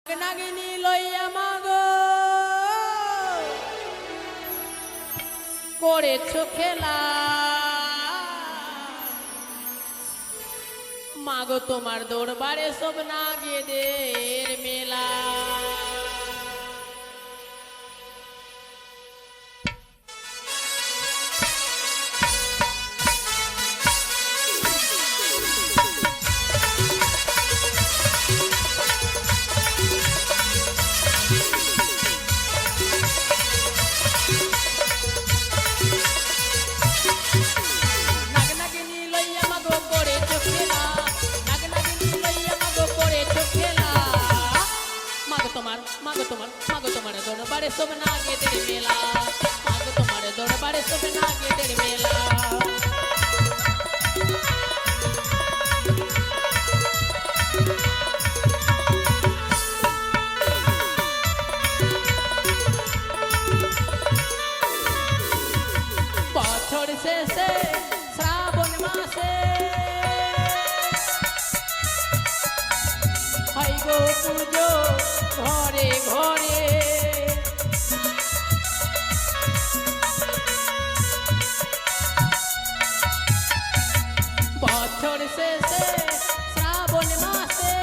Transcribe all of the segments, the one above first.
নাগিনী লইয়া মাগো করেছো খেলা, মাগো তোমার দরবারে সব নাগেদের মেলা। মাগো তোমার দরবারে সব নাগেদের মেলা, মাগো তোমার দরবারে সব নাগেদের মেলা। বছর শেষে শ্রাবণ মাসে হয় গো পুজো ঘরে ঘরে, বছর শেষে শ্রাবণ মাসে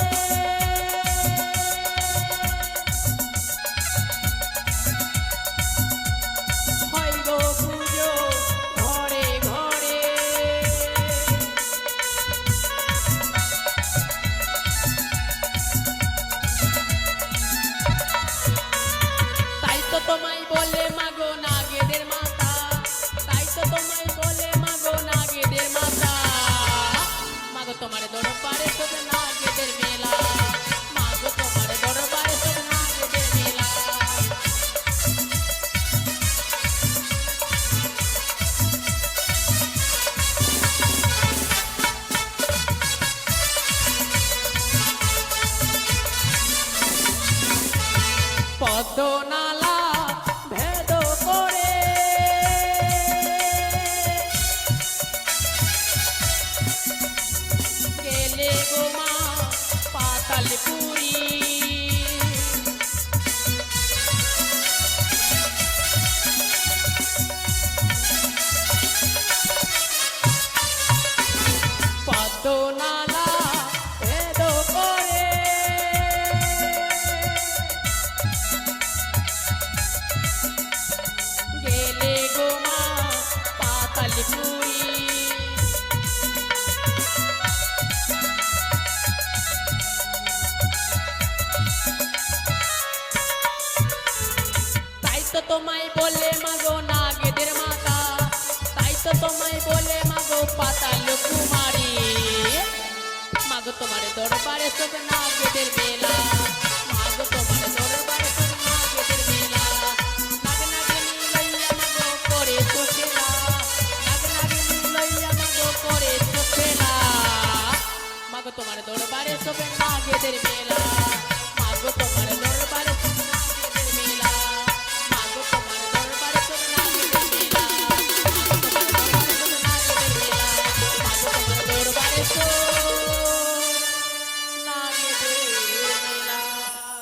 হয় গো পুজো ঘরে ঘরে। তাই তো তোমায় বলে মাগো নাগেদের মাতা, তাই তো তোমায় বলে মাগো নাগেদের মাতা, মাগো তোমার দরবারে সব নাগেদের মেলা, মাগো তোমার দরবারে সব নাগেদের মেলা। পদ্মনালা ভেদ করে গেলে গো মা পাতালপুরি, পদ্মনালা ভেদ করে গেলে গো মা পাতালপুরি। তাই তো তোমায় বলে মাগো নাগেদের মাতা, তাই তো তোমায় বলে মাগো পাতাল কুমারী, মাগো তোমার দরবারে সব নাগেদের মেলা, মাগো তোমার দরবারে সব নাগেদের মেলা। নাগ নাগিনী লইয়া মাগো করেছো খেলা, নাগ নাগিনী লইয়া মাগো করেছো খেলা, মাগো তোমার দরবারে সব নাগেদের মেলা।